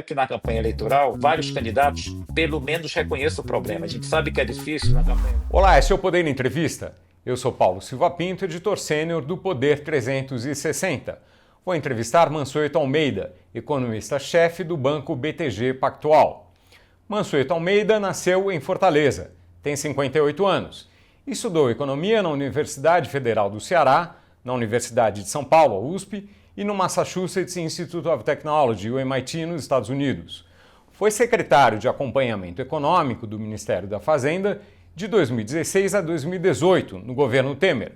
que na campanha eleitoral, vários candidatos, pelo menos, reconheçam o problema. A gente sabe que é difícil na campanha. Olá, esse é o Poder Entrevista. Eu sou Paulo Silva Pinto, editor sênior do Poder 360. Vou entrevistar Mansueto Almeida, economista-chefe do banco BTG Pactual. Mansueto Almeida nasceu em Fortaleza, tem 58 anos. Estudou economia na Universidade Federal do Ceará, na Universidade de São Paulo, a USP, e no Massachusetts Institute of Technology, o MIT, nos Estados Unidos. Foi secretário de Acompanhamento Econômico do Ministério da Fazenda de 2016 a 2018, no governo Temer.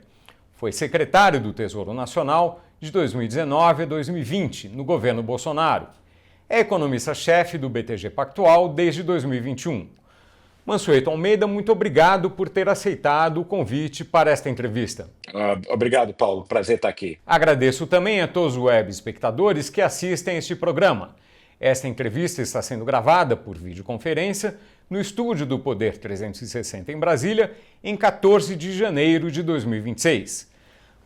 Foi secretário do Tesouro Nacional de 2019 a 2020, no governo Bolsonaro. É economista-chefe do BTG Pactual desde 2021. Mansueto Almeida, muito obrigado por ter aceitado o convite para esta entrevista. Obrigado, Paulo. Prazer estar aqui. Agradeço também a todos os web espectadores que assistem a este programa. Esta entrevista está sendo gravada por videoconferência no estúdio do Poder 360 em Brasília, em 14 de janeiro de 2026.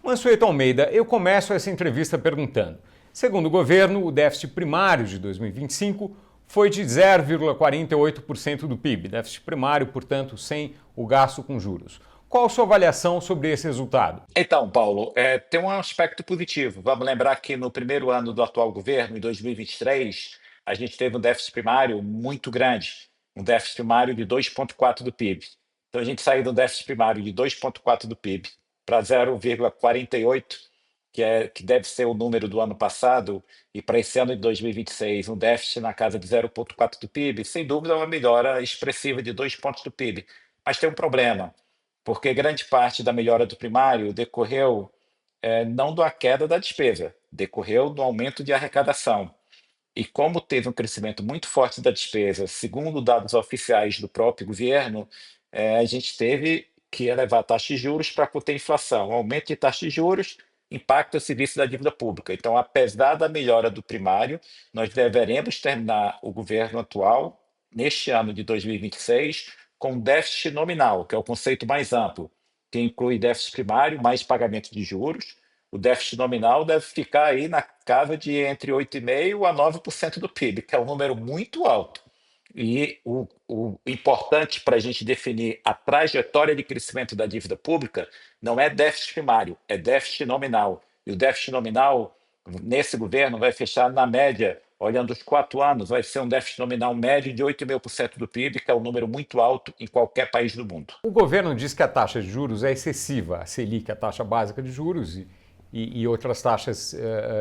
Mansueto Almeida, eu começo essa entrevista perguntando: segundo o governo, o déficit primário de 2025 foi de 0,48% do PIB, déficit primário, portanto, sem o gasto com juros. Qual a sua avaliação sobre esse resultado? Então, Paulo, tem um aspecto positivo. Vamos lembrar que no primeiro ano do atual governo, em 2023, a gente teve um déficit primário muito grande, um déficit primário de 2,4% do PIB. Então, a gente saiu de um déficit primário de 2,4% do PIB para 0,48%, que deve ser o número do ano passado, e para esse ano de 2026, um déficit na casa de 0,4% do PIB, sem dúvida é uma melhora expressiva de 2 pontos do PIB. Mas tem um problema, porque grande parte da melhora do primário decorreu não da queda da despesa, decorreu do aumento de arrecadação. E como teve um crescimento muito forte da despesa, segundo dados oficiais do próprio governo, a gente teve que elevar a taxa de juros para conter a inflação. O aumento de taxa de juros impacta o serviço da dívida pública. Então, apesar da melhora do primário, nós deveremos terminar o governo atual, neste ano de 2026, com déficit nominal, que é o conceito mais amplo, que inclui déficit primário mais pagamento de juros. O déficit nominal deve ficar aí na casa de entre 8,5% a 9% do PIB, que é um número muito alto. E o importante para a gente definir a trajetória de crescimento da dívida pública não é déficit primário, é déficit nominal. E o déficit nominal, nesse governo, vai fechar na média, olhando os 4 anos, vai ser um déficit nominal médio de 8,5% do PIB, que é um número muito alto em qualquer país do mundo. O governo diz que a taxa de juros é excessiva, a Selic, a taxa básica de juros, e outras taxas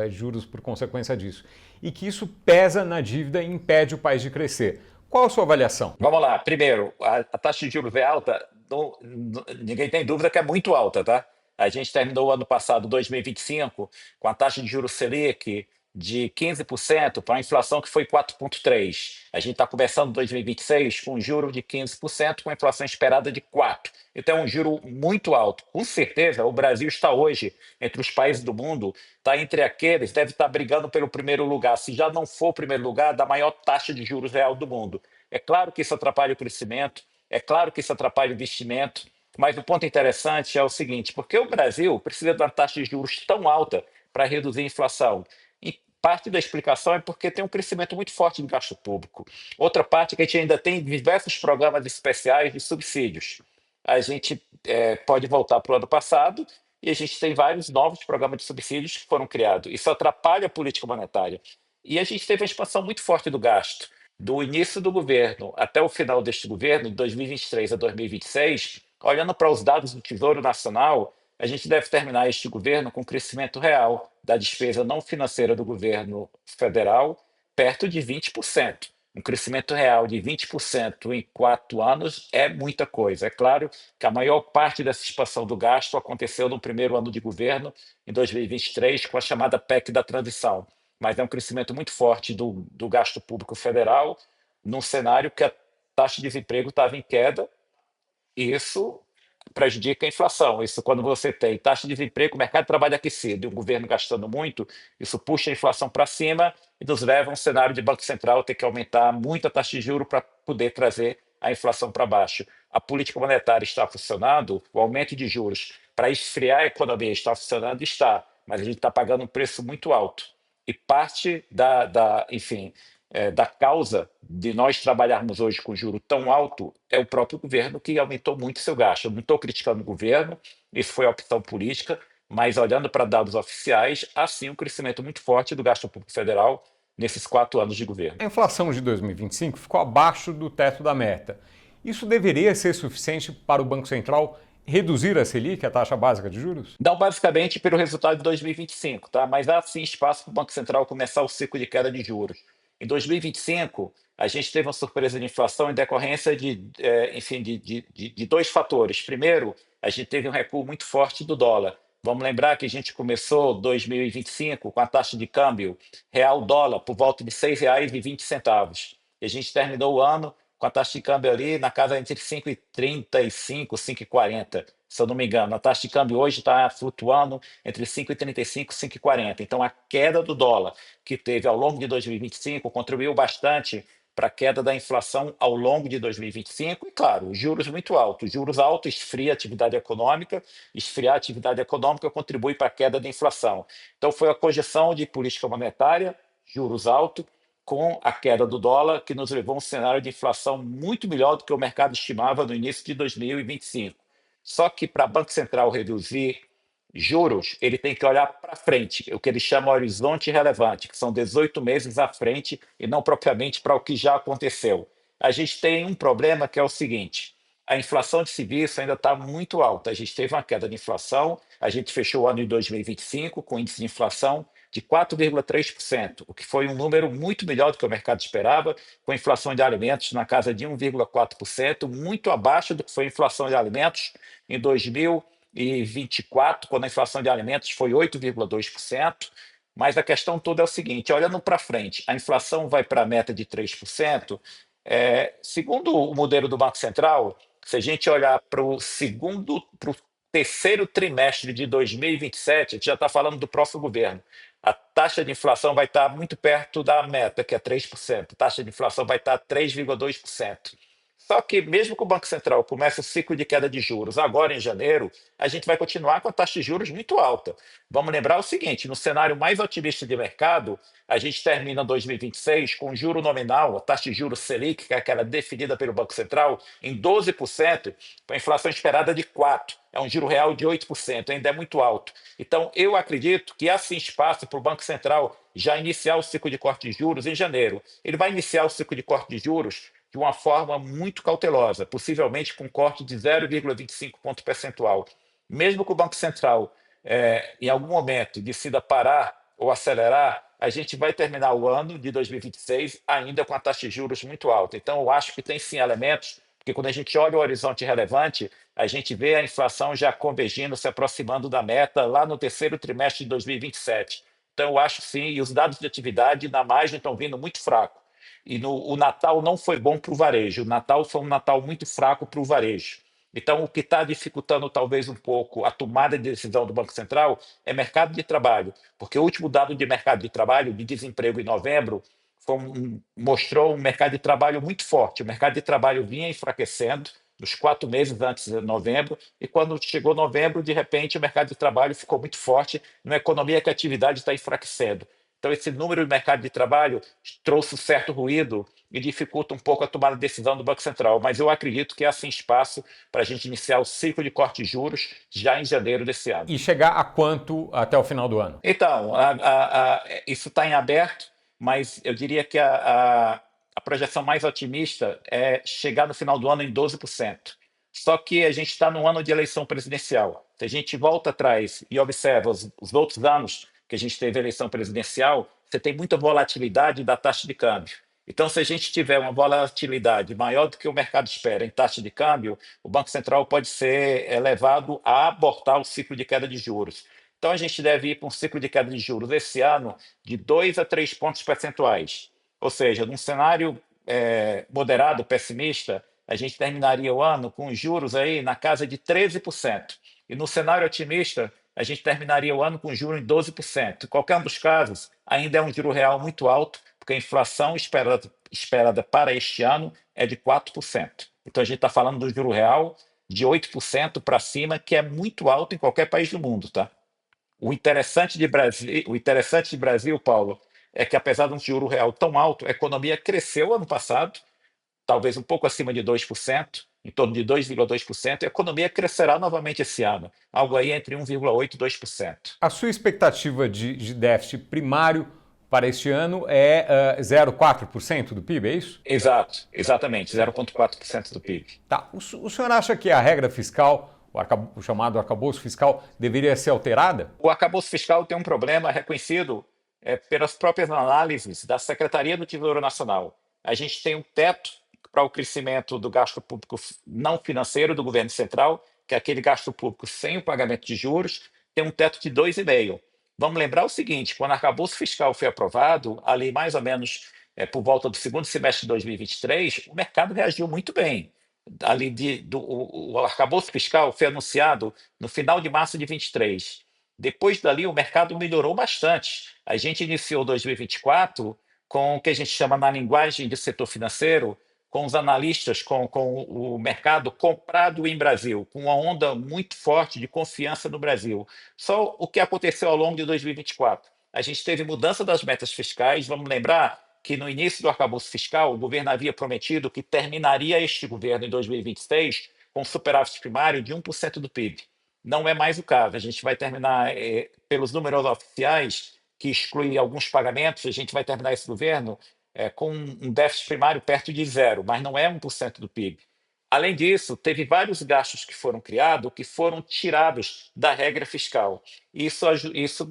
de juros por consequência disso, e que isso pesa na dívida e impede o país de crescer. Qual a sua avaliação? Vamos lá. Primeiro, a taxa de juros é alta? Ninguém tem dúvida que é muito alta, tá? A gente terminou o ano passado, 2025, com a taxa de juros Selic de 15% para a inflação que foi 4,3%. A gente está começando 2026 com um juro de 15%, com a inflação esperada de 4%. Então, é um juro muito alto. Com certeza, o Brasil está hoje, entre os países do mundo, está entre aqueles, deve estar brigando pelo primeiro lugar, se já não for o primeiro lugar, da maior taxa de juros real do mundo. É claro que isso atrapalha o crescimento, é claro que isso atrapalha o investimento, mas o ponto interessante é o seguinte: porque o Brasil precisa de uma taxa de juros tão alta para reduzir a inflação? E parte da explicação é porque tem um crescimento muito forte do gasto público. Outra parte é que a gente ainda tem diversos programas especiais de subsídios. A gente pode voltar para o ano passado e a gente tem vários novos programas de subsídios que foram criados. Isso atrapalha a política monetária. E a gente teve uma expansão muito forte do gasto. Do início do governo até o final deste governo, de 2023 a 2026, olhando para os dados do Tesouro Nacional, a gente deve terminar este governo com crescimento real da despesa não financeira do governo federal perto de 20%. Um crescimento real de 20% em 4 anos é muita coisa. É claro que a maior parte dessa expansão do gasto aconteceu no primeiro ano de governo, em 2023, com a chamada PEC da transição. Mas é um crescimento muito forte do gasto público federal, num cenário que a taxa de desemprego estava em queda, e isso prejudica a inflação. Isso, quando você tem taxa de desemprego, mercado de trabalho aquecido e o governo gastando muito, isso puxa a inflação para cima e nos leva a um cenário de Banco Central ter que aumentar muito a taxa de juros para poder trazer a inflação para baixo. A política monetária está funcionando, o aumento de juros para esfriar a economia está funcionando, está, mas a gente está pagando um preço muito alto. E parte enfim, da causa de nós trabalharmos hoje com juro tão alto é o próprio governo que aumentou muito seu gasto. Eu não estou criticando o governo, isso foi a opção política, mas olhando para dados oficiais, há sim um crescimento muito forte do gasto público federal nesses 4 anos de governo. A inflação de 2025 ficou abaixo do teto da meta. Isso deveria ser suficiente para o Banco Central reduzir a Selic, a taxa básica de juros? Não basicamente pelo resultado de 2025, tá? Mas há sim espaço para o Banco Central começar o ciclo de queda de juros. Em 2025, a gente teve uma surpresa de inflação em decorrência enfim, de dois fatores. Primeiro, a gente teve um recuo muito forte do dólar. Vamos lembrar que a gente começou 2025 com a taxa de câmbio real dólar por volta de R$ 6,20. E a gente terminou o ano com a taxa de câmbio ali na casa entre 5,35 e 5,40, se eu não me engano. A taxa de câmbio hoje está flutuando entre 5,35 e 5,40. Então, a queda do dólar que teve ao longo de 2025 contribuiu bastante para a queda da inflação ao longo de 2025. E, claro, juros muito altos. Juros altos esfria a atividade econômica, esfriar a atividade econômica contribui para a queda da inflação. Então, foi a correção de política monetária, juros altos, com a queda do dólar, que nos levou a um cenário de inflação muito melhor do que o mercado estimava no início de 2025. Só que para o Banco Central reduzir juros, ele tem que olhar para frente, o que ele chama horizonte relevante, que são 18 meses à frente e não propriamente para o que já aconteceu. A gente tem um problema que é o seguinte: a inflação de serviço ainda está muito alta. A gente teve uma queda de inflação, a gente fechou o ano de 2025 com índice de inflação de 4,3%, o que foi um número muito melhor do que o mercado esperava, com a inflação de alimentos na casa de 1,4%, muito abaixo do que foi a inflação de alimentos em 2024, quando a inflação de alimentos foi 8,2%. Mas a questão toda é o seguinte: olhando para frente, a inflação vai para a meta de 3%. Segundo o modelo do Banco Central, se a gente olhar para o terceiro trimestre de 2027, a gente já está falando do próximo governo. A taxa de inflação vai estar muito perto da meta, que é 3%. A taxa de inflação vai estar 3,2%. Só que, mesmo que o Banco Central comece o ciclo de queda de juros agora em janeiro, a gente vai continuar com a taxa de juros muito alta. Vamos lembrar o seguinte: no cenário mais otimista de mercado, a gente termina 2026 com juro nominal, a taxa de juros Selic, que é aquela definida pelo Banco Central, em 12%, com a inflação esperada de 4%. É um juro real de 8%, ainda é muito alto. Então, eu acredito que há sim espaço para o Banco Central já iniciar o ciclo de corte de juros em janeiro. Ele vai iniciar o ciclo de corte de juros de uma forma muito cautelosa, possivelmente com corte de 0,25 ponto percentual. Mesmo que o Banco Central, em algum momento, decida parar ou acelerar, a gente vai terminar o ano de 2026 ainda com a taxa de juros muito alta. Então, eu acho que tem sim elementos, porque quando a gente olha o horizonte relevante, a gente vê a inflação já convergindo, se aproximando da meta lá no terceiro trimestre de 2027. Então, eu acho sim, e os dados de atividade na margem estão vindo muito fracos. E o Natal não foi bom para o varejo. O Natal foi um Natal muito fraco para o varejo. Então, o que está dificultando talvez um pouco a tomada de decisão do Banco Central é mercado de trabalho, porque o último dado de mercado de trabalho, de desemprego em novembro, mostrou um mercado de trabalho muito forte. O mercado de trabalho vinha enfraquecendo nos 4 meses antes de novembro, e quando chegou novembro, de repente, o mercado de trabalho ficou muito forte numa economia que a atividade está enfraquecendo. Então, esse número de mercado de trabalho trouxe certo ruído e dificulta um pouco a tomada de decisão do Banco Central. Mas eu acredito que há sim espaço para a gente iniciar o ciclo de corte de juros já em janeiro desse ano. E chegar a quanto até o final do ano? Então, isso está em aberto, mas eu diria que a projeção mais otimista é chegar no final do ano em 12%. Só que a gente está no ano de eleição presidencial. Se a gente volta atrás e observa os outros anos que a gente teve eleição presidencial, você tem muita volatilidade da taxa de câmbio. Então, se a gente tiver uma volatilidade maior do que o mercado espera em taxa de câmbio, o Banco Central pode ser levado a abortar o ciclo de queda de juros. Então, a gente deve ir para um ciclo de queda de juros esse ano de 2 a 3 pontos percentuais. Ou seja, num cenário moderado, pessimista, a gente terminaria o ano com juros aí na casa de 13%. E no cenário otimista, a gente terminaria o ano com juros em 12%. Em qualquer um dos casos, ainda é um juro real muito alto, porque a inflação esperada para este ano é de 4%. Então, a gente está falando do juro real de 8% para cima, que é muito alto em qualquer país do mundo, tá? O interessante de Brasil, Paulo, é que, apesar de um juro real tão alto, a economia cresceu ano passado, talvez um pouco acima de 2%, em torno de 2,2%, e a economia crescerá novamente esse ano, algo aí entre 1,8% e 2%. A sua expectativa de déficit primário para este ano é 0,4% do PIB, é isso? Exato, exatamente, 0,4% do PIB. Tá. O senhor acha que a regra fiscal, o chamado arcabouço fiscal, deveria ser alterada? O arcabouço fiscal tem um problema reconhecido pelas próprias análises da Secretaria do Tesouro Nacional. A gente tem um teto para o crescimento do gasto público não financeiro do governo central, que é aquele gasto público sem o pagamento de juros, tem um teto de 2,5%. Vamos lembrar o seguinte: quando o arcabouço fiscal foi aprovado, ali mais ou menos por volta do segundo semestre de 2023, o mercado reagiu muito bem. O arcabouço fiscal foi anunciado no final de março de 23. Depois dali, o mercado melhorou bastante. A gente iniciou 2024 com o que a gente chama na linguagem de setor financeiro, com os analistas, com o mercado comprado em Brasil, com uma onda muito forte de confiança no Brasil. Só o que aconteceu ao longo de 2024? A gente teve mudança das metas fiscais. Vamos lembrar que no início do arcabouço fiscal, o governo havia prometido que terminaria este governo em 2026 com um superávit primário de 1% do PIB. Não é mais o caso. A gente vai terminar, pelos números oficiais, que exclui alguns pagamentos, a gente vai terminar esse governo com um déficit primário perto de zero, mas não é 1% do PIB. Além disso, teve vários gastos que foram criados que foram tirados da regra fiscal. Isso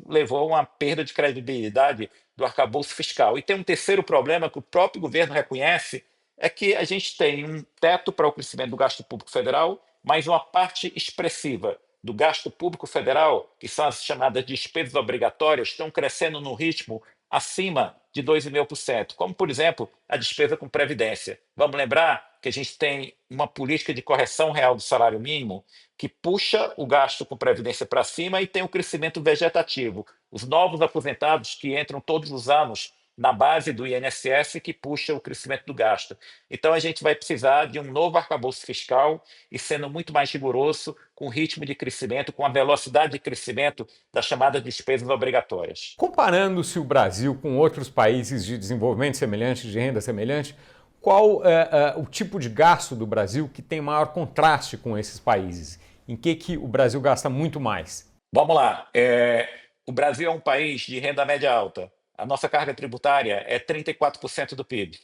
levou a uma perda de credibilidade do arcabouço fiscal. E tem um terceiro problema que o próprio governo reconhece, é que a gente tem um teto para o crescimento do gasto público federal, mas uma parte expressiva do gasto público federal, que são as chamadas despesas obrigatórias, estão crescendo no ritmo acima de 2,5%, como, por exemplo, a despesa com previdência. Vamos lembrar que a gente tem uma política de correção real do salário mínimo que puxa o gasto com previdência para cima e tem o crescimento vegetativo. Os novos aposentados que entram todos os anos na base do INSS que puxa o crescimento do gasto. Então, a gente vai precisar de um novo arcabouço fiscal e sendo muito mais rigoroso com o ritmo de crescimento, com a velocidade de crescimento das chamadas despesas obrigatórias. Comparando-se o Brasil com outros países de desenvolvimento semelhante, de renda semelhante, qual é o tipo de gasto do Brasil que tem maior contraste com esses países? Em que o Brasil gasta muito mais? Vamos lá. O Brasil é um país de renda média alta. A nossa carga tributária é 34% do PIB.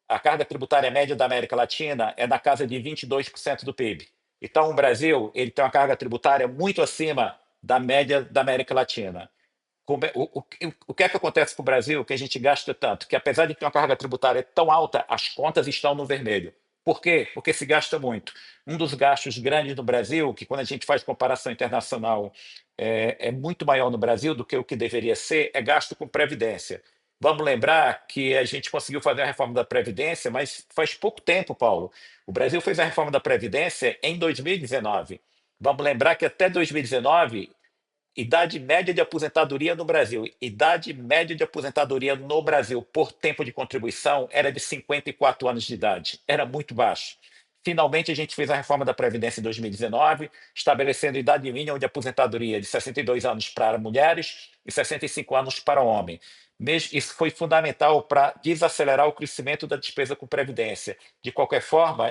A carga tributária média da América Latina é na casa de 22% do PIB. Então, o Brasil ele tem uma carga tributária muito acima da média da América Latina. O que é que acontece com o Brasil que a gente gasta tanto? Que apesar de ter uma carga tributária tão alta, as contas estão no vermelho. Por quê? Porque se gasta muito. Um dos gastos grandes no Brasil, que quando a gente faz comparação internacional é muito maior no Brasil do que o que deveria ser, é gasto com previdência. Vamos lembrar que a gente conseguiu fazer a reforma da Previdência, mas faz pouco tempo, Paulo. O Brasil fez a reforma da Previdência em 2019. Vamos lembrar que até 2019 idade média de aposentadoria no Brasil. Idade média de aposentadoria no Brasil por tempo de contribuição era de 54 anos de idade. Era muito baixo. Finalmente, a gente fez a reforma da Previdência em 2019, estabelecendo idade mínima de aposentadoria de 62 anos para mulheres e 65 anos para homens. Isso foi fundamental para desacelerar o crescimento da despesa com Previdência. De qualquer forma,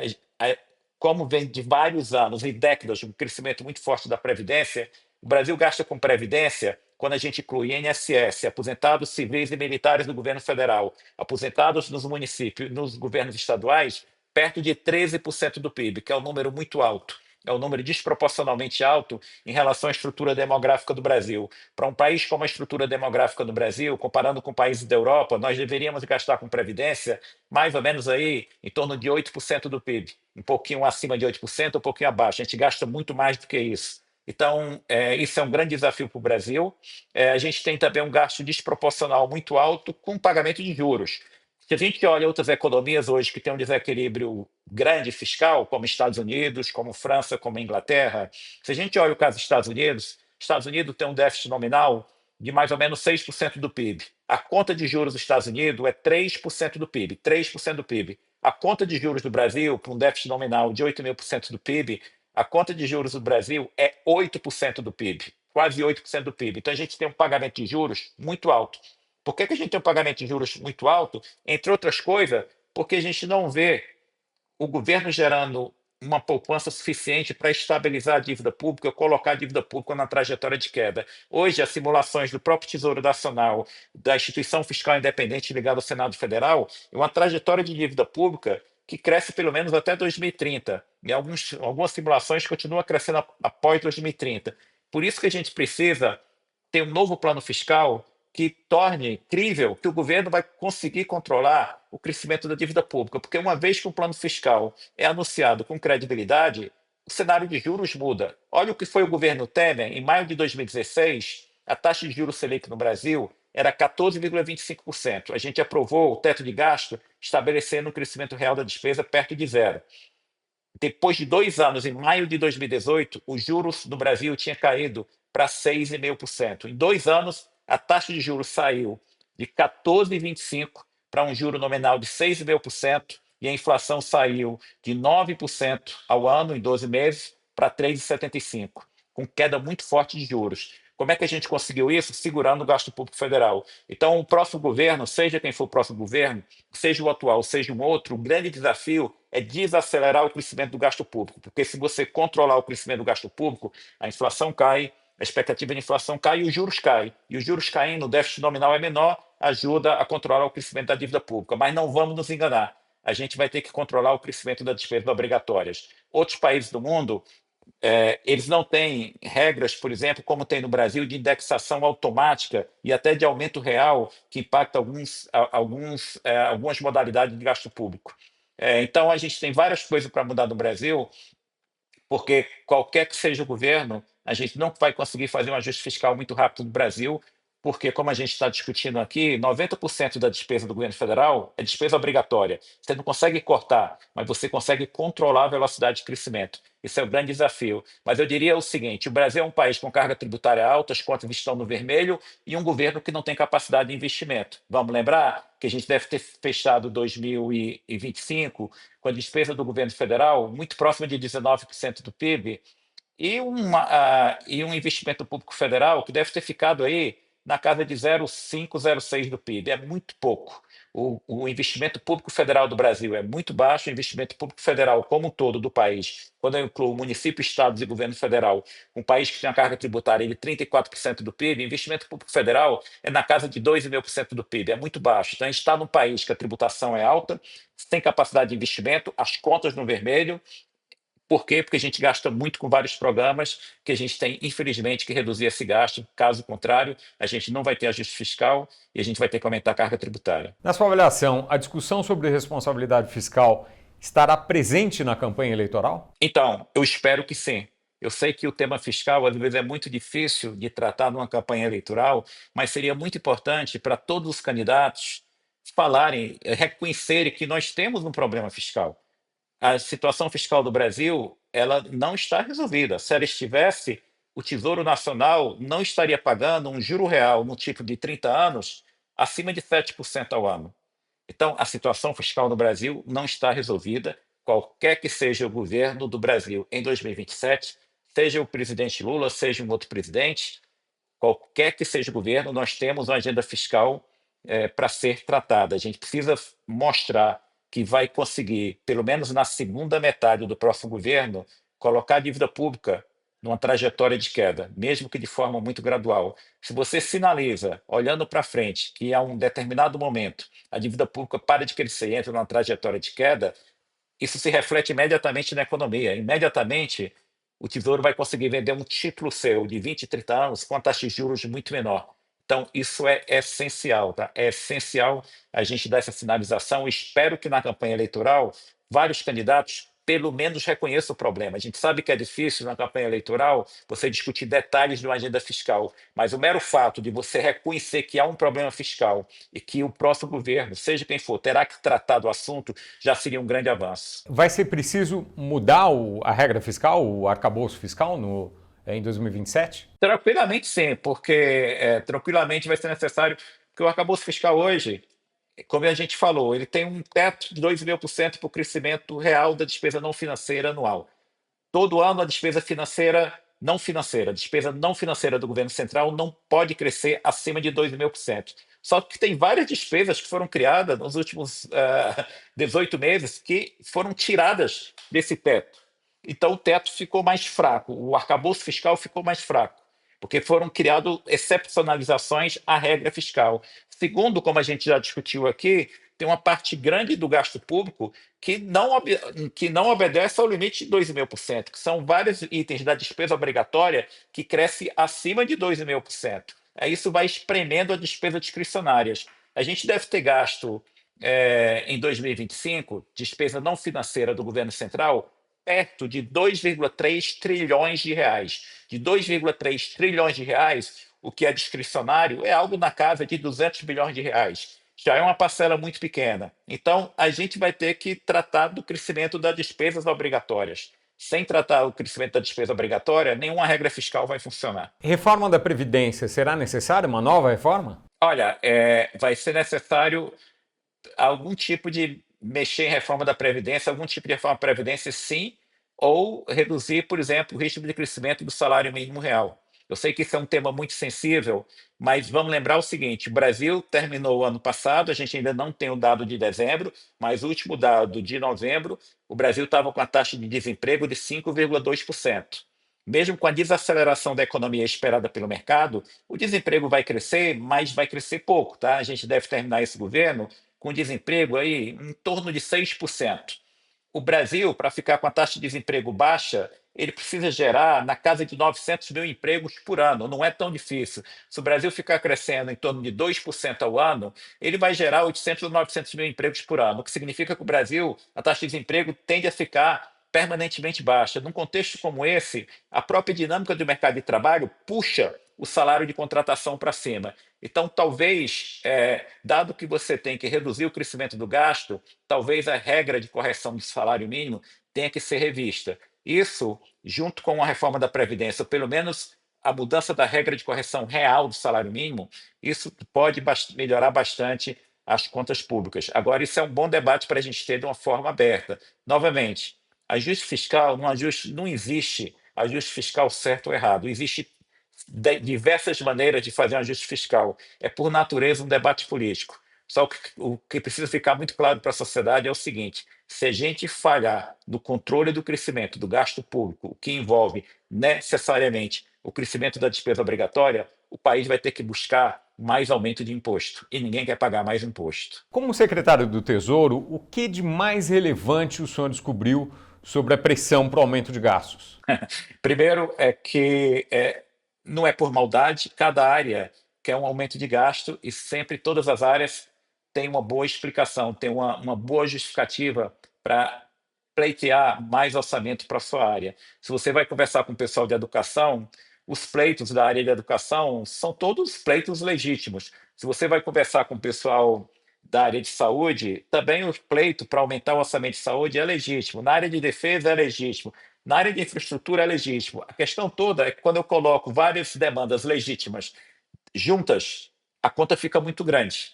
como vem de vários anos e décadas um crescimento muito forte da Previdência, o Brasil gasta com Previdência, quando a gente inclui INSS, aposentados civis e militares do governo federal, aposentados nos municípios, nos governos estaduais, perto de 13% do PIB, que é um número muito alto. É um número desproporcionalmente alto em relação à estrutura demográfica do Brasil. Para um país com a estrutura demográfica do Brasil, comparando com países da Europa, nós deveríamos gastar com Previdência mais ou menos aí em torno de 8% do PIB. Um pouquinho acima de 8%, um pouquinho abaixo. A gente gasta muito mais do que isso. Então, isso é um grande desafio para o Brasil. A gente tem também um gasto desproporcional muito alto com pagamento de juros. Se a gente olha outras economias hoje que têm um desequilíbrio grande fiscal, como Estados Unidos, como França, como Inglaterra, se a gente olha o caso dos Estados Unidos tem um déficit nominal de mais ou menos 6% do PIB. A conta de juros dos Estados Unidos é 3% do PIB, 3% do PIB. A conta de juros do Brasil, com um déficit nominal de 8.000% do PIB, a conta de juros do Brasil é 8% do PIB, quase 8% do PIB. Então, a gente tem um pagamento de juros muito alto. Por que que a gente tem um pagamento de juros muito alto? Entre outras coisas, porque a gente não vê o governo gerando uma poupança suficiente para estabilizar a dívida pública ou colocar a dívida pública na trajetória de queda. Hoje, as simulações do próprio Tesouro Nacional, da instituição fiscal independente ligada ao Senado Federal, é uma trajetória de dívida pública que cresce pelo menos até 2030. E algumas simulações continuam crescendo após 2030. Por isso que a gente precisa ter um novo plano fiscal que torne crível que o governo vai conseguir controlar o crescimento da dívida pública, porque uma vez que um plano fiscal é anunciado com credibilidade, o cenário de juros muda. Olha o que foi o governo Temer, em maio de 2016, a taxa de juros Selic no Brasil era 14,25%. A gente aprovou o teto de gasto, estabelecendo um crescimento real da despesa perto de zero. Depois de 2 anos, em maio de 2018, os juros no Brasil tinha caído para 6,5%. Em 2 anos, a taxa de juros saiu de 14,25% para um juro nominal de 6,5% e a inflação saiu de 9% ao ano, em 12 meses, para 3,75%, com queda muito forte de juros. Como é que a gente conseguiu isso? Segurando o gasto público federal. Então, o próximo governo, seja quem for o próximo governo, seja o atual, seja um outro, o grande desafio é desacelerar o crescimento do gasto público, porque se você controlar o crescimento do gasto público, a inflação cai, a expectativa de inflação cai e os juros caem. E os juros caindo, o déficit nominal é menor, ajuda a controlar o crescimento da dívida pública. Mas não vamos nos enganar, a gente vai ter que controlar o crescimento das despesas obrigatórias. Outros países do mundo eles não têm regras, por exemplo, como tem no Brasil, de indexação automática e até de aumento real, que impacta algumas modalidades de gasto público. Então, a gente tem várias coisas para mudar no Brasil, porque qualquer que seja o governo, a gente não vai conseguir fazer um ajuste fiscal muito rápido no Brasil, porque, como a gente está discutindo aqui, 90% da despesa do governo federal é despesa obrigatória. Você não consegue cortar, mas você consegue controlar a velocidade de crescimento. Isso é o grande desafio. Mas eu diria o seguinte: o Brasil é um país com carga tributária alta, as contas estão no vermelho e um governo que não tem capacidade de investimento. Vamos lembrar que a gente deve ter fechado 2025 com a despesa do governo federal muito próxima de 19% do PIB e um investimento público federal que deve ter ficado aí na casa de 0,5, 0,6 do PIB. É muito pouco. O investimento público federal do Brasil é muito baixo, o investimento público federal como um todo do país, quando eu incluo municípios, estados e governo federal, um país que tem uma carga tributária de 34% do PIB, investimento público federal é na casa de 2,5% do PIB, é muito baixo. Então, a gente está num país que a tributação é alta, sem capacidade de investimento, as contas no vermelho. Por quê? Porque a gente gasta muito com vários programas que a gente tem, infelizmente, que reduzir esse gasto. Caso contrário, a gente não vai ter ajuste fiscal e a gente vai ter que aumentar a carga tributária. Na sua avaliação, a discussão sobre responsabilidade fiscal estará presente na campanha eleitoral? Então, eu espero que sim. Eu sei que o tema fiscal, às vezes, é muito difícil de tratar numa campanha eleitoral, mas seria muito importante para todos os candidatos falarem, reconhecerem que nós temos um problema fiscal. A situação fiscal do Brasil, ela não está resolvida. Se ela estivesse, o Tesouro Nacional não estaria pagando um juro real no tipo de 30 anos acima de 7% ao ano. Então, a situação fiscal no Brasil não está resolvida, qualquer que seja o governo do Brasil em 2027, seja o presidente Lula, seja um outro presidente, qualquer que seja o governo, nós temos uma agenda fiscal para ser tratada. A gente precisa mostrar que vai conseguir, pelo menos na segunda metade do próximo governo, colocar a dívida pública numa trajetória de queda, mesmo que de forma muito gradual. Se você sinaliza, olhando para frente, que a um determinado momento a dívida pública para de crescer e entra numa trajetória de queda, isso se reflete imediatamente na economia. Imediatamente, o Tesouro vai conseguir vender um título seu de 20, 30 anos com uma taxa de juros muito menor. Então, isso é essencial, tá? É essencial a gente dar essa sinalização. Espero que na campanha eleitoral vários candidatos pelo menos reconheçam o problema. A gente sabe que é difícil na campanha eleitoral você discutir detalhes de uma agenda fiscal, mas o mero fato de você reconhecer que há um problema fiscal e que o próximo governo, seja quem for, terá que tratar do assunto, já seria um grande avanço. Vai ser preciso mudar a regra fiscal, o arcabouço fiscal em 2027? Tranquilamente sim, porque tranquilamente vai ser necessário, porque o arcabouço fiscal hoje, como a gente falou, ele tem um teto de 2,5% para o crescimento real da despesa não financeira anual. Todo ano a despesa financeira não financeira. A despesa não financeira do governo central não pode crescer acima de 2,5%. Só que tem várias despesas que foram criadas nos últimos 18 meses que foram tiradas desse teto. Então, o teto ficou mais fraco, o arcabouço fiscal ficou mais fraco, porque foram criadas excepcionalizações à regra fiscal. Segundo, como a gente já discutiu aqui, tem uma parte grande do gasto público que não obedece ao limite de 2,5%, que são vários itens da despesa obrigatória que cresce acima de 2,5%. Aí isso vai espremendo a despesa discricionárias. A gente deve ter gasto em 2025, despesa não financeira do governo central, perto de 2,3 trilhões de reais. De 2,3 trilhões de reais, o que é discricionário é algo na casa de 200 bilhões de reais. Já é uma parcela muito pequena. Então, a gente vai ter que tratar do crescimento das despesas obrigatórias. Sem tratar o crescimento da despesa obrigatória, nenhuma regra fiscal vai funcionar. Reforma da Previdência, será necessária uma nova reforma? Olha, vai ser necessário algum tipo de mexer em reforma da Previdência, algum tipo de reforma da Previdência, sim, ou reduzir, por exemplo, o ritmo de crescimento do salário mínimo real. Eu sei que isso é um tema muito sensível, mas vamos lembrar o seguinte: o Brasil terminou o ano passado, a gente ainda não tem o dado de dezembro, mas o último dado de novembro, o Brasil estava com a taxa de desemprego de 5,2%. Mesmo com a desaceleração da economia esperada pelo mercado, o desemprego vai crescer, mas vai crescer pouco, tá? A gente deve terminar esse governo com desemprego aí em torno de 6%. O Brasil, para ficar com a taxa de desemprego baixa, ele precisa gerar na casa de 900 mil empregos por ano. Não é tão difícil. Se o Brasil ficar crescendo em torno de 2% ao ano, ele vai gerar 800 ou 900 mil empregos por ano, o que significa que o Brasil, a taxa de desemprego tende a ficar permanentemente baixa. Num contexto como esse, a própria dinâmica do mercado de trabalho puxa o salário de contratação para cima. Então, talvez, dado que você tem que reduzir o crescimento do gasto, talvez a regra de correção do salário mínimo tenha que ser revista. Isso, junto com a reforma da Previdência, ou pelo menos a mudança da regra de correção real do salário mínimo, isso pode melhorar bastante as contas públicas. Agora, isso é um bom debate para a gente ter de uma forma aberta. Novamente, ajuste fiscal, não existe ajuste fiscal certo ou errado. Existe diversas maneiras de fazer um ajuste fiscal. É, por natureza, um debate político. Só o que precisa ficar muito claro para a sociedade é o seguinte: se a gente falhar no controle do crescimento do gasto público, o que envolve necessariamente o crescimento da despesa obrigatória, o país vai ter que buscar mais aumento de imposto. E ninguém quer pagar mais imposto. Como secretário do Tesouro, o que de mais relevante o senhor descobriu sobre a pressão para o aumento de gastos? Primeiro é que não é por maldade, cada área quer um aumento de gasto e sempre todas as áreas têm uma boa explicação, têm uma boa justificativa para pleitear mais orçamento para a sua área. Se você vai conversar com o pessoal de educação, os pleitos da área de educação são todos pleitos legítimos. Se você vai conversar com o pessoal da área de saúde, também o pleito para aumentar o orçamento de saúde é legítimo. Na área de defesa é legítimo. Na área de infraestrutura é legítimo. A questão toda é que quando eu coloco várias demandas legítimas juntas, a conta fica muito grande.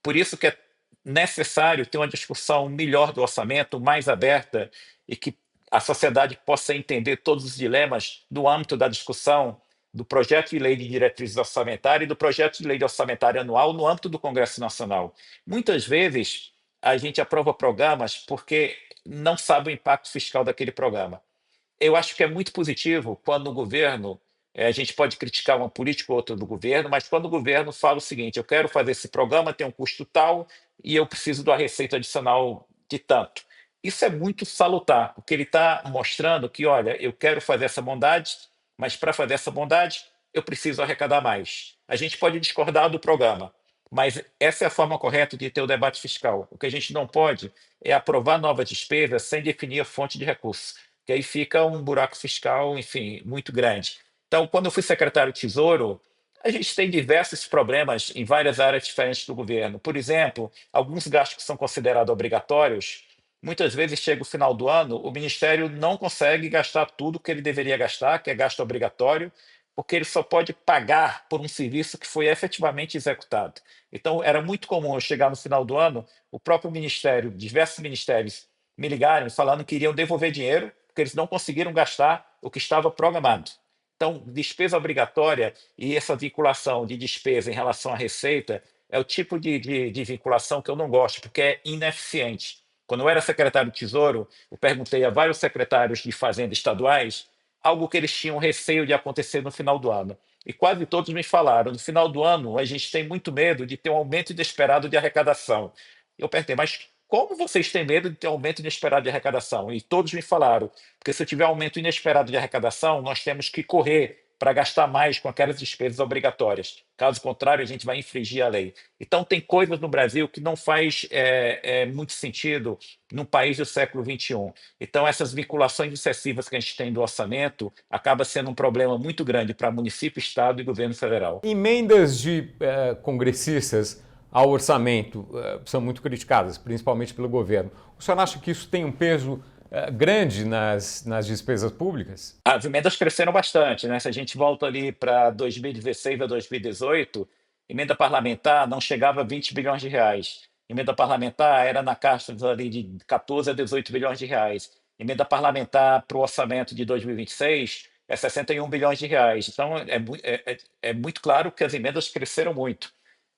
Por isso que é necessário ter uma discussão melhor do orçamento, mais aberta, e que a sociedade possa entender todos os dilemas no âmbito da discussão do projeto de lei de diretrizes orçamentárias e do projeto de lei de orçamentária anual no âmbito do Congresso Nacional. Muitas vezes a gente aprova programas porque não sabe o impacto fiscal daquele programa. Eu acho que é muito positivo quando o governo, a gente pode criticar uma política ou outra do governo, mas quando o governo fala o seguinte: eu quero fazer esse programa, tem um custo tal, e eu preciso da receita adicional de tanto. Isso é muito salutar, porque ele está mostrando que, olha, eu quero fazer essa bondade, mas para fazer essa bondade, eu preciso arrecadar mais. A gente pode discordar do programa, mas essa é a forma correta de ter o debate fiscal. O que a gente não pode é aprovar novas despesas sem definir a fonte de recursos, que aí fica um buraco fiscal, enfim, muito grande. Então, quando eu fui secretário de Tesouro, a gente tem diversos problemas em várias áreas diferentes do governo. Por exemplo, alguns gastos que são considerados obrigatórios, muitas vezes chega o final do ano, o Ministério não consegue gastar tudo que ele deveria gastar, que é gasto obrigatório, porque ele só pode pagar por um serviço que foi efetivamente executado. Então, era muito comum eu chegar no final do ano, o próprio Ministério, diversos ministérios, me ligarem falando que iriam devolver dinheiro, porque eles não conseguiram gastar o que estava programado. Então, despesa obrigatória e essa vinculação de despesa em relação à receita é o tipo de vinculação que eu não gosto, porque é ineficiente. Quando eu era secretário de Tesouro, eu perguntei a vários secretários de Fazenda estaduais algo que eles tinham receio de acontecer no final do ano. E quase todos me falaram: no final do ano, a gente tem muito medo de ter um aumento inesperado de arrecadação. Eu perguntei: mas como vocês têm medo de ter um aumento inesperado de arrecadação? E todos me falaram: porque se tiver um aumento inesperado de arrecadação, nós temos que correr para gastar mais com aquelas despesas obrigatórias. Caso contrário, a gente vai infringir a lei. Então, tem coisas no Brasil que não faz muito sentido num país do século XXI. Então, essas vinculações excessivas que a gente tem do orçamento acaba sendo um problema muito grande para município, estado e governo federal. Emendas de congressistas ao orçamento são muito criticadas, principalmente pelo governo. O senhor acha que isso tem um peso grande nas despesas públicas? As emendas cresceram bastante, né? Se a gente volta ali para 2016 a 2018, emenda parlamentar não chegava a 20 bilhões de reais. Emenda parlamentar era na caixa ali de 14 a 18 bilhões de reais. Emenda parlamentar para o orçamento de 2026 é 61 bilhões de reais. Então, é muito claro que as emendas cresceram muito.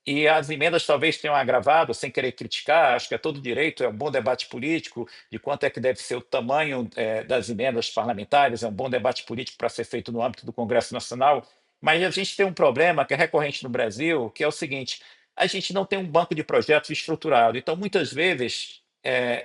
E as emendas talvez tenham agravado, sem querer criticar, acho que é todo direito, é um bom debate político de quanto é que deve ser o tamanho das emendas parlamentares, é um bom debate político para ser feito no âmbito do Congresso Nacional, mas a gente tem um problema que é recorrente no Brasil, que é o seguinte: a gente não tem um banco de projetos estruturado, então muitas vezes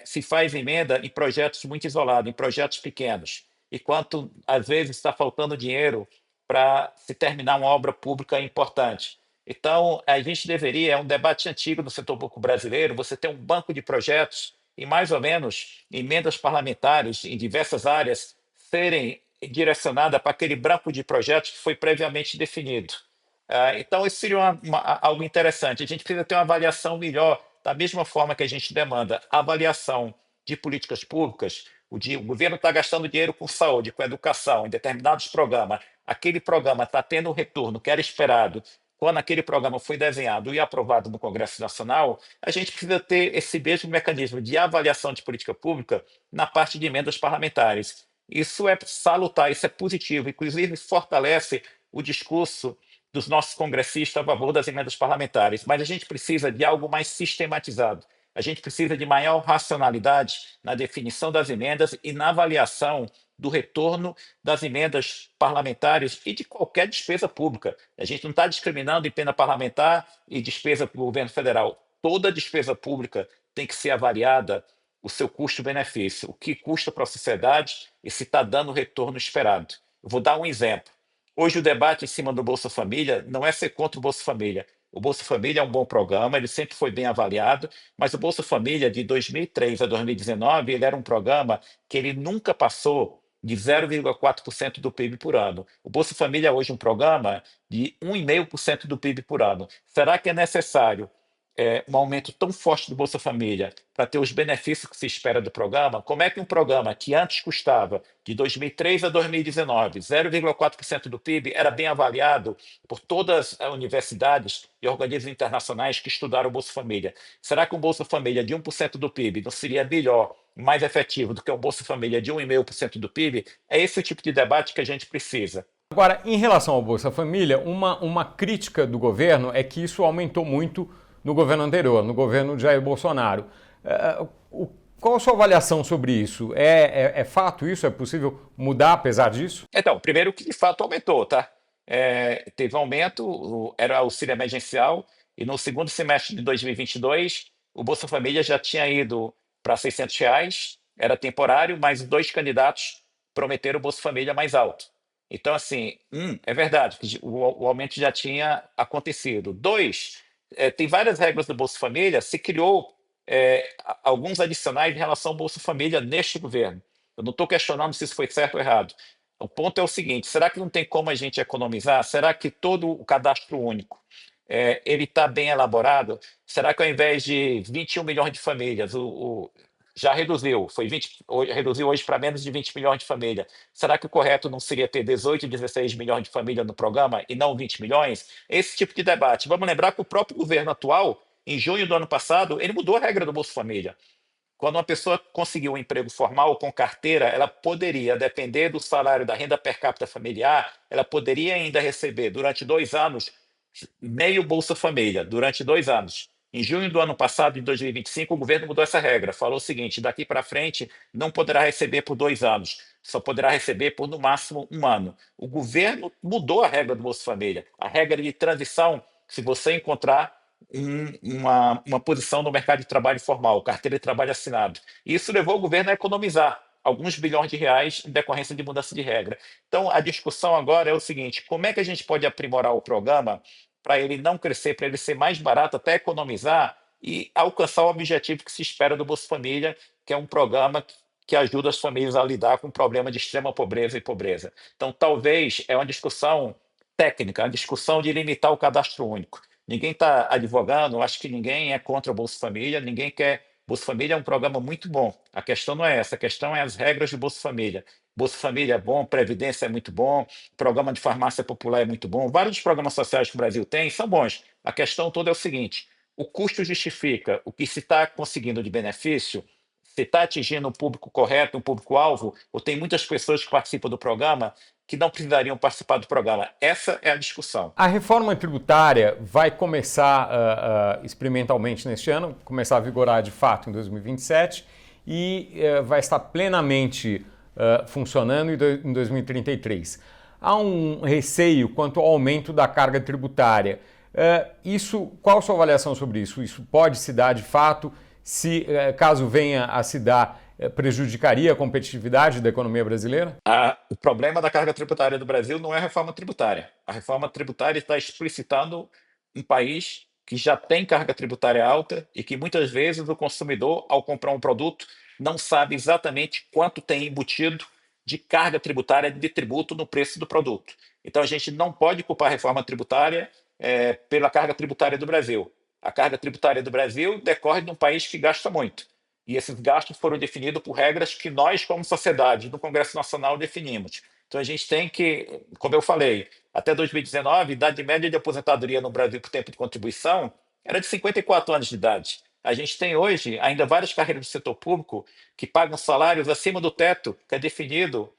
se faz emenda em projetos muito isolados, em projetos pequenos, enquanto às vezes está faltando dinheiro para se terminar uma obra pública importante. Então, a gente deveria, é um debate antigo do setor público brasileiro, você ter um banco de projetos e, mais ou menos, emendas parlamentares em diversas áreas serem direcionadas para aquele banco de projetos que foi previamente definido. Então, isso seria algo interessante. A gente precisa ter uma avaliação melhor, da mesma forma que a gente demanda avaliação de políticas públicas. O governo está gastando dinheiro com saúde, com educação, em determinados programas. Aquele programa está tendo um retorno que era esperado quando aquele programa foi desenhado e aprovado no Congresso Nacional. A gente precisa ter esse mesmo mecanismo de avaliação de política pública na parte de emendas parlamentares. Isso é salutar, isso é positivo, inclusive fortalece o discurso dos nossos congressistas a favor das emendas parlamentares, mas a gente precisa de algo mais sistematizado. A gente precisa de maior racionalidade na definição das emendas e na avaliação do retorno das emendas parlamentares e de qualquer despesa pública. A gente não está discriminando em pena parlamentar e despesa para o governo federal. Toda despesa pública tem que ser avaliada o seu custo-benefício, o que custa para a sociedade e se está dando o retorno esperado. Eu vou dar um exemplo. Hoje o debate em cima do Bolsa Família não é ser contra o Bolsa Família. O Bolsa Família é um bom programa, ele sempre foi bem avaliado, mas o Bolsa Família de 2003 a 2019, ele era um programa que ele nunca passou de 0,4% do PIB por ano. O Bolsa Família é hoje um programa de 1,5% do PIB por ano. Será que é necessário um aumento tão forte do Bolsa Família para ter os benefícios que se espera do programa? Como é que um programa que antes custava, de 2003 a 2019, 0,4% do PIB, era bem avaliado por todas as universidades e organismos internacionais que estudaram o Bolsa Família? Será que um Bolsa Família de 1% do PIB não seria melhor, mais efetivo do que um Bolsa Família de 1,5% do PIB? É esse o tipo de debate que a gente precisa. Agora, em relação ao Bolsa Família, uma crítica do governo é que isso aumentou muito no governo anterior, no governo de Jair Bolsonaro. Qual a sua avaliação sobre isso? É fato isso? É possível mudar apesar disso? Então, primeiro que de fato aumentou, tá? Teve um aumento, era auxílio emergencial, e no segundo semestre de 2022, o Bolsa Família já tinha ido para R$ 600, era temporário, mas dois candidatos prometeram o Bolsa Família mais alto. Então, assim, é verdade, que o aumento já tinha acontecido. Dois, tem várias regras do Bolsa Família, se criou alguns adicionais em relação ao Bolsa Família neste governo. Eu não estou questionando se isso foi certo ou errado. O ponto é o seguinte: será que não tem como a gente economizar? Será que todo o cadastro único ele está bem elaborado? Será que ao invés de 21 milhões de famílias, já reduziu, reduziu hoje para menos de 20 milhões de famílias? Será que o correto não seria ter 18, 16 milhões de famílias no programa e não 20 milhões? Esse tipo de debate. Vamos lembrar que o próprio governo atual, em junho do ano passado, ele mudou a regra do Bolsa Família. Quando uma pessoa conseguiu um emprego formal com carteira, ela poderia, a depender do salário da renda per capita familiar, ela poderia ainda receber durante 2 anos meio Bolsa Família, durante 2 anos. Em junho do ano passado, em 2025, o governo mudou essa regra. Falou o seguinte: daqui para frente não poderá receber por 2 anos, só poderá receber por no máximo um ano. O governo mudou a regra do Bolsa Família. A regra de transição, se você encontrar uma posição no mercado de trabalho formal, carteira de trabalho assinado. Isso levou o governo a economizar alguns bilhões de reais em decorrência de mudança de regra. Então, a discussão agora é o seguinte: como é que a gente pode aprimorar o programa para ele não crescer, para ele ser mais barato, até economizar e alcançar o objetivo que se espera do Bolsa Família, que é um programa que ajuda as famílias a lidar com o problema de extrema pobreza e pobreza. Então, talvez é uma discussão técnica, uma discussão de limitar o cadastro único. Ninguém está advogando, acho que ninguém é contra o Bolsa Família, ninguém quer. Bolsa Família é um programa muito bom. A questão não é essa, a questão é as regras do Bolsa Família. Bolsa Família é bom, Previdência é muito bom, programa de farmácia popular é muito bom. Vários dos programas sociais que o Brasil tem são bons. A questão toda é o seguinte: o custo justifica o que se está conseguindo de benefício, se está atingindo o público correto, o público-alvo, ou tem muitas pessoas que participam do programa que não precisariam participar do programa. Essa é a discussão. A reforma tributária vai começar experimentalmente neste ano, começar a vigorar de fato em 2027 e vai estar plenamente funcionando em 2033. Há um receio quanto ao aumento da carga tributária. Qual a sua avaliação sobre isso? Isso pode se dar de fato? Se caso venha a se dar, prejudicaria a competitividade da economia brasileira? O problema da carga tributária do Brasil não é a reforma tributária. A reforma tributária está explicitando um país que já tem carga tributária alta e que muitas vezes o consumidor, ao comprar um produto, não sabe exatamente quanto tem embutido de carga tributária, de tributo no preço do produto. Então a gente não pode culpar a reforma tributária pela carga tributária do Brasil. A carga tributária do Brasil decorre de um país que gasta muito. E esses gastos foram definidos por regras que nós, como sociedade, no Congresso Nacional, definimos. Então a gente tem que, como eu falei, até 2019, a idade média de aposentadoria no Brasil por tempo de contribuição era de 54 anos de idade. A gente tem hoje ainda várias carreiras do setor público que pagam salários acima do teto, que é definido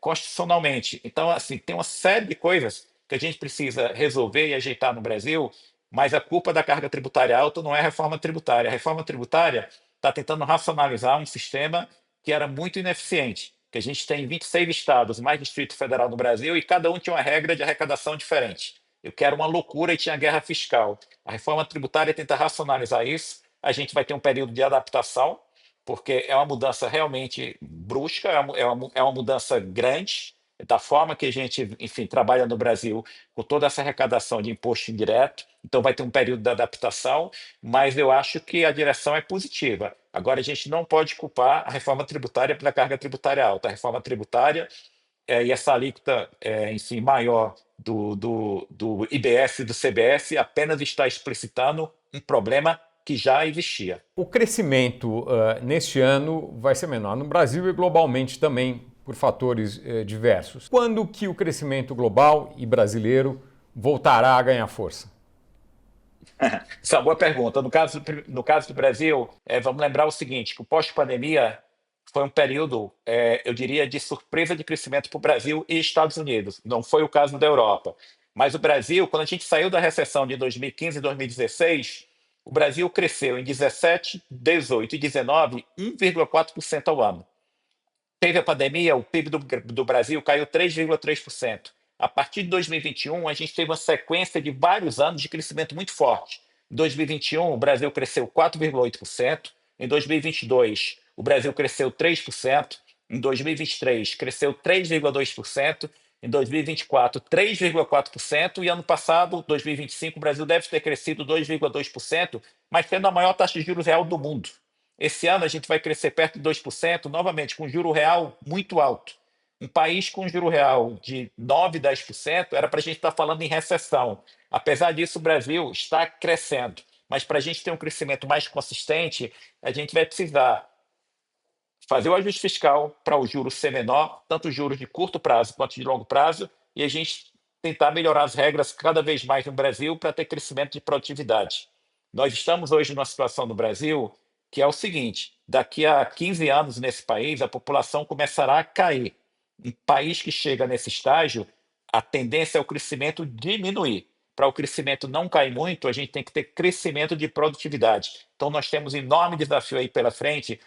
constitucionalmente. Então, assim, tem uma série de coisas que a gente precisa resolver e ajeitar no Brasil, mas a culpa da carga tributária alta não é a reforma tributária. A reforma tributária está tentando racionalizar um sistema que era muito ineficiente, que a gente tem 26 estados, mais Distrito Federal no Brasil, e cada um tinha uma regra de arrecadação diferente. Eu quero uma loucura e tinha guerra fiscal. A reforma tributária tenta racionalizar isso. A gente vai ter um período de adaptação, porque é uma mudança realmente brusca, é uma mudança grande, da forma que a gente, enfim, trabalha no Brasil com toda essa arrecadação de imposto indireto. Então vai ter um período de adaptação, mas eu acho que a direção é positiva. Agora, a gente não pode culpar a reforma tributária pela carga tributária alta. A reforma tributária e essa alíquota enfim, maior do IBS e do CBS apenas está explicitando um problema que já existia. O crescimento neste ano vai ser menor no Brasil e globalmente também, por fatores diversos. Quando que o crescimento global e brasileiro voltará a ganhar força? Essa é uma boa pergunta. No caso do Brasil, vamos lembrar o seguinte, que o pós-pandemia foi um período, eu diria, de surpresa de crescimento para o Brasil e Estados Unidos. Não foi o caso da Europa. Mas o Brasil, quando a gente saiu da recessão de 2015 e 2016, o Brasil cresceu em 17, 18 e 19, 1,4% ao ano. Teve a pandemia, o PIB do Brasil caiu 3,3%. A partir de 2021, a gente teve uma sequência de vários anos de crescimento muito forte. Em 2021, o Brasil cresceu 4,8%. Em 2022, o Brasil cresceu 3%. Em 2023, cresceu 3,2%. Em 2024, 3,4%. E ano passado, 2025, o Brasil deve ter crescido 2,2%, mas tendo a maior taxa de juros real do mundo. Esse ano a gente vai crescer perto de 2%, novamente com juro real muito alto. Um país com juro real de 9, 10% era para a gente estar falando em recessão. Apesar disso, o Brasil está crescendo. Mas para a gente ter um crescimento mais consistente, a gente vai precisar fazer o ajuste fiscal para o juro ser menor, tanto os juros de curto prazo quanto de longo prazo, e a gente tentar melhorar as regras cada vez mais no Brasil para ter crescimento de produtividade. Nós estamos hoje numa situação no Brasil que é o seguinte: daqui a 15 anos nesse país, a população começará a cair. Um país que chega nesse estágio, a tendência é o crescimento diminuir. Para o crescimento não cair muito, a gente tem que ter crescimento de produtividade. Então, nós temos um enorme desafio aí pela frente,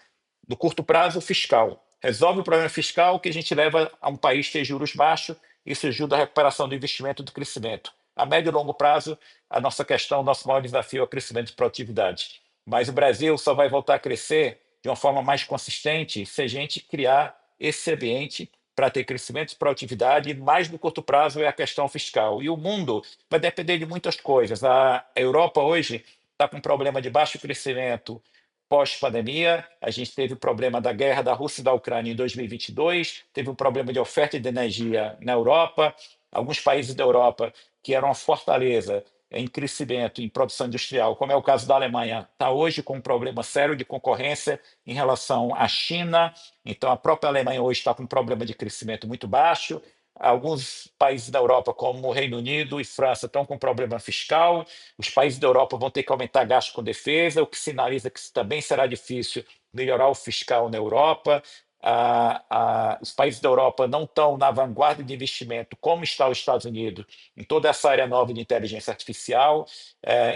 do curto prazo fiscal. Resolve o problema fiscal que a gente leva a um país ter juros baixos, isso ajuda a recuperação do investimento e do crescimento. A médio e longo prazo, a nossa questão, o nosso maior desafio é o crescimento de produtividade. Mas o Brasil só vai voltar a crescer de uma forma mais consistente se a gente criar esse ambiente para ter crescimento de produtividade, e mais no curto prazo é a questão fiscal. E o mundo vai depender de muitas coisas. A Europa hoje está com um problema de baixo crescimento pós-pandemia. A gente teve o problema da guerra da Rússia e da Ucrânia em 2022, teve um problema de oferta de energia na Europa. Alguns países da Europa que eram uma fortaleza em crescimento, em produção industrial, como é o caso da Alemanha, está hoje com um problema sério de concorrência em relação à China. Então, a própria Alemanha hoje está com um problema de crescimento muito baixo. Alguns países da Europa, como o Reino Unido e França, estão com problema fiscal. Os países da Europa vão ter que aumentar gastos com defesa, o que sinaliza que também será difícil melhorar o fiscal na Europa. Os países da Europa não estão na vanguarda de investimento, como está os Estados Unidos, em toda essa área nova de inteligência artificial.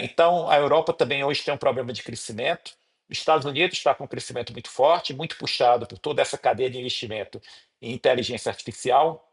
Então, a Europa também hoje tem um problema de crescimento. Os Estados Unidos está com um crescimento muito forte, muito puxado por toda essa cadeia de investimento em inteligência artificial.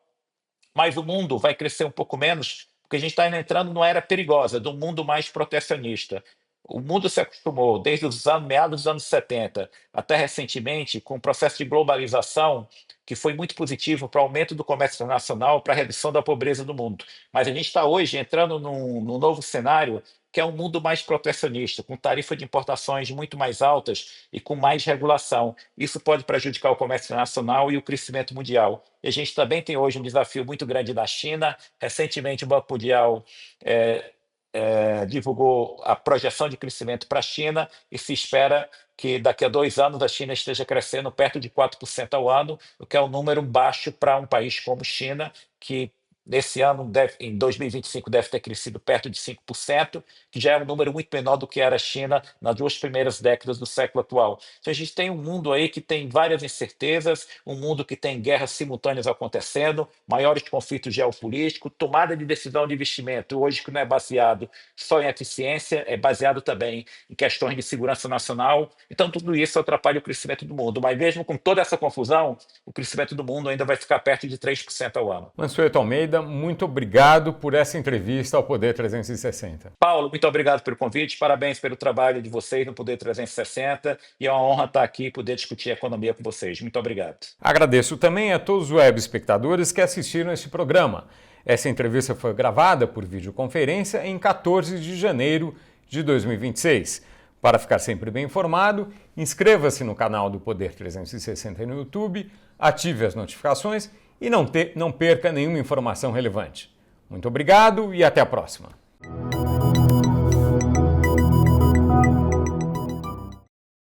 Mas o mundo vai crescer um pouco menos, porque a gente está entrando numa era perigosa, do mundo mais protecionista. O mundo se acostumou, desde os meados dos anos 70 até recentemente, com o processo de globalização, que foi muito positivo para o aumento do comércio internacional, para a redução da pobreza do mundo. Mas a gente está hoje entrando num novo cenário, que é um mundo mais protecionista, com tarifa de importações muito mais altas e com mais regulação. Isso pode prejudicar o comércio internacional e o crescimento mundial. E a gente também tem hoje um desafio muito grande da China. Recentemente, o Banco Mundial divulgou a projeção de crescimento para a China e se espera que daqui a 2 anos a China esteja crescendo perto de 4% ao ano, o que é um número baixo para um país como China, que nesse ano, em 2025, deve ter crescido perto de 5%, que já é um número muito menor do que era a China nas 2 primeiras décadas do século atual. Então, a gente tem um mundo aí que tem várias incertezas, um mundo que tem guerras simultâneas acontecendo, maiores conflitos geopolíticos, tomada de decisão de investimento, hoje que não é baseado só em eficiência, é baseado também em questões de segurança nacional. Então, tudo isso atrapalha o crescimento do mundo. Mas mesmo com toda essa confusão, o crescimento do mundo ainda vai ficar perto de 3% ao ano. Mansueto Almeida, muito obrigado por essa entrevista ao Poder 360. Paulo, muito obrigado pelo convite, parabéns pelo trabalho de vocês no Poder 360 e é uma honra estar aqui e poder discutir economia com vocês. Muito obrigado. Agradeço também a todos os web espectadores que assistiram este programa. Essa entrevista foi gravada por videoconferência em 14 de janeiro de 2026. Para ficar sempre bem informado, inscreva-se no canal do Poder 360 no YouTube, ative as notificações e não perca nenhuma informação relevante. Muito obrigado e até a próxima.